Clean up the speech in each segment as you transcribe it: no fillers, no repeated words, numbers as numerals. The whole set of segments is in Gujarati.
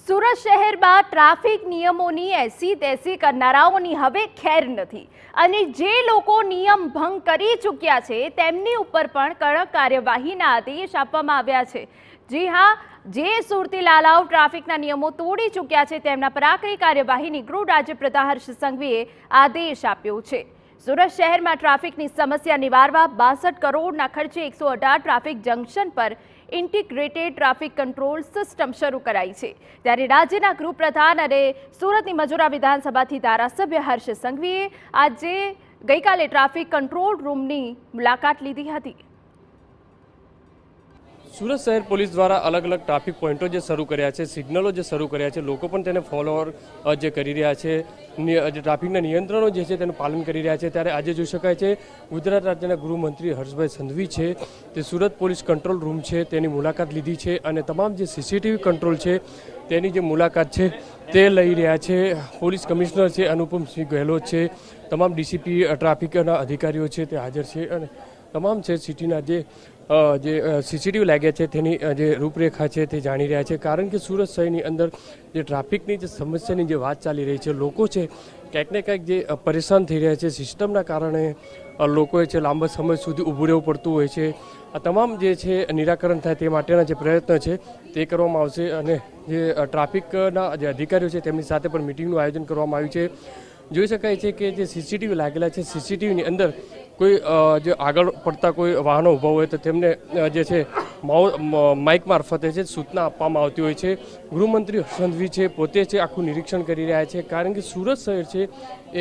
સુરત શહેરમાં ટ્રાફિક નિયમોની એસી તેસી કરનારાઓની હવે ખેર નથી અને જે લોકો નિયમ ભંગ કરી ચૂક્યા છે તેમની ઉપર પણ કડક કાર્યવાહીના આદેશ આપવામાં આવ્યા છે। જી હા, જે સુરતી લાલાઓ ટ્રાફિકના નિયમો તોડી ચૂક્યા છે તેમના પર આકરી કાર્યવાહીની ગૃહ રાજ્યપ્રધાન હર્ષ સંઘવીએ આદેશ આપ્યો છે। સુરત શહેરમાં ટ્રાફિકની સમસ્યા નિવારવા 62 કરોડના ખર્ચે 118 ટ્રાફિક જંકશન પર ઇન્ટિગ્રેટેડ ટ્રાફિક કંટ્રોલ સિસ્ટમ શરૂ કરાઈ છે। ત્યારે રાજ્યના ગૃહપ્રધાન અને સુરતની મજૂરા વિધાનસભાથી ધારાસભ્ય હર્ષ સંઘવીએ આજે ગઈકાલે ટ્રાફિક કંટ્રોલ રૂમની મુલાકાત લીધી હતી। सूरत शहर पुलिस द्वारा अलग अलग ट्राफिक पॉइंटों जो शुरू कर्या छे, सिग्नलों जो शुरू कर्या छे, लोको पण तेने फॉलोअर जे करी रह्या छे, ट्राफिकना नियंत्रणों जे छे तेनुं पालन करी रह्या छे। त्यारे आजे जोई शकाय छे गुजरात राज्यना गृहमंत्री हर्षभाई संघवी छे ते सूरत पुलिस कंट्रोल रूम छे तेनी मुलाकात लीधी छे अने तमाम जे सीसीटीवी कंट्रोल छे तेनी जे मुलाकात छे ते लई रह्या छे। पुलिस कमिश्नर छे अनुपम सिंह गहलोत छे, तमाम डीसीपी ट्राफिकना अधिकारीओ छे ते हाजर छे अने तमाम छे सिटीना जे सीसीटीवी लाग्या छे तेनी जे रूपरेखा छे ते जाणी रह्या छे। कारण के सूरत शहरनी अंदर जे ट्राफिकनी जे समस्यानी जे वात चाली रही छे, लोको छे क्यांक ने क्यांक जे परेशान थई रह्या छे, सिस्टमना कारणे लोकोए छे लांबा समय सुधी ऊभું રહેવું પડતું હોય છે। આ તમામ જે છે નિરાકરણ થાય તે માટેના જે પ્રયત્ન છે તે કરવામાં આવશે અને જે ટ્રાફિકના જે અધિકારીઓ છે તેમની સાથે પણ મિટિંગનું આયોજન કરવામાં આવ્યું છે। જોઈ શકાય છે કે જે સીસીટીવી લાગેલા છે, સીસીટીવીની અંદર કોઈ જે આગળ પડતા કોઈ વાહનો ઊભા હોય તો તેમને જે છે માઇક મારફતે છે સૂચના આપવામાં આવતી હોય છે। ગૃહમંત્રી સંઘવી છે પોતે છે આખું નિરીક્ષણ કરી રહ્યા છે। કારણ કે સુરત શહેર છે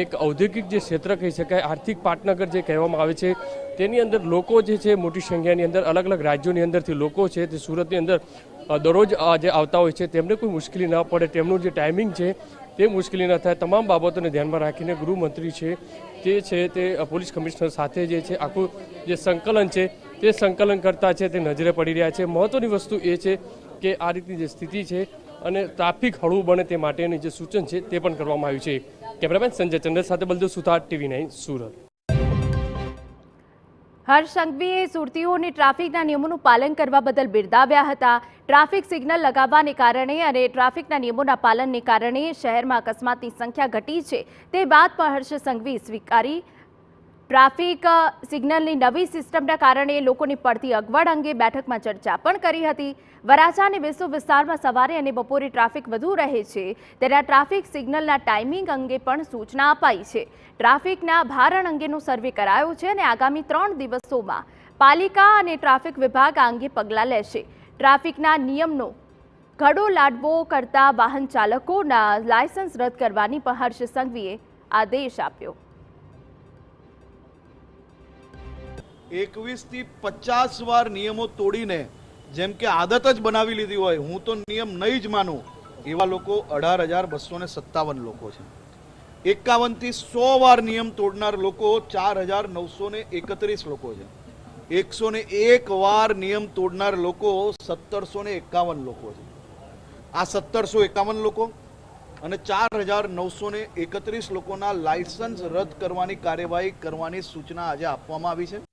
એક ઔદ્યોગિક જે ક્ષેત્ર કહી શકાય, આર્થિક પાટનગર જે કહેવામાં આવે છે, તેની અંદર લોકો જે છે મોટી સંખ્યાની અંદર અલગ અલગ રાજ્યોની અંદરથી લોકો છે તે સુરતની અંદર દરરોજ જે આવતા હોય છે તેમને કોઈ મુશ્કેલી ન પડે, તેમનું જે ટાઈમિંગ છે તે મુશ્કેલી ન થાય, તમામ બાબતોને ધ્યાનમાં રાખીને ગૃહમંત્રી છે તે પોલીસ કમિશનર સાથે જે છે આખું જે સંકલન છે તે સંકલન કરતા છે તે નજરે પડી રહ્યા છે। મહત્વની વસ્તુ એ છે કે આ રીતની જે સ્થિતિ છે અને ટ્રાફિક હળવું બને તે માટેની જે સૂચન છે તે પણ કરવામાં આવ્યું છે। કેમેરામેન સંજય ચંદ્ર સાથે બલદેવ સુથાર, TV9 સુરત। હર્ષ સંઘવીએ સુરતીઓને ટ્રાફિકના નિયમોનું પાલન કરવા બદલ બિરદાવ્યા હતા। ટ્રાફિક સિગ્નલ લગાવવાને કારણે અને ટ્રાફિકના નિયમોના પાલનને કારણે શહેરમાં અકસ્માતની સંખ્યા ઘટી છે તે વાત પણ હર્ષ સંઘવીએ સ્વીકારી। ટ્રાફિક સિગ્નલની નવી સિસ્ટમના કારણે લોકોની પડતી અગવડ અંગે બેઠકમાં ચર્ચા પણ કરી હતી। વરાછા અને વેસુ વિસ્તારમાં સવારે અને બપોરે ટ્રાફિક વધુ રહે છે ત્યારે ટ્રાફિક સિગ્નલના ટાઈમિંગ અંગે પણ સૂચના અપાઈ છે। ટ્રાફિકના ભારણ અંગેનો સર્વે કરાયો છે અને આગામી 3 દિવસોમાં પાલિકા અને ટ્રાફિક વિભાગ આ અંગે પગલાં લેશે। ટ્રાફિકના નિયમનો ઘડો લાદવો કરતા વાહન ચાલકોના લાયસન્સ રદ કરવાની પણ હર્ષ સંઘવીએ આદેશ આપ્યો। 21 થી 50 વાર નિયમો તોડીને જેમ કે આદત જ બનાવી લીધી હોય, હું તો નિયમ નહીં જ માનું, એવા લોકો 18,257 લોકો છે। 51 થી 100 વાર નિયમ તોડનાર લોકો 4,931 લોકો છે। 101 વાર નિયમ તોડનાર લોકો 1,751 લોકો છે। આ 1,751 લોકો અને 4,931 લોકોના લાયસન્સ રદ કરવાની કાર્યવાહી કરવાની સૂચના આજે આપવામાં આવી છે।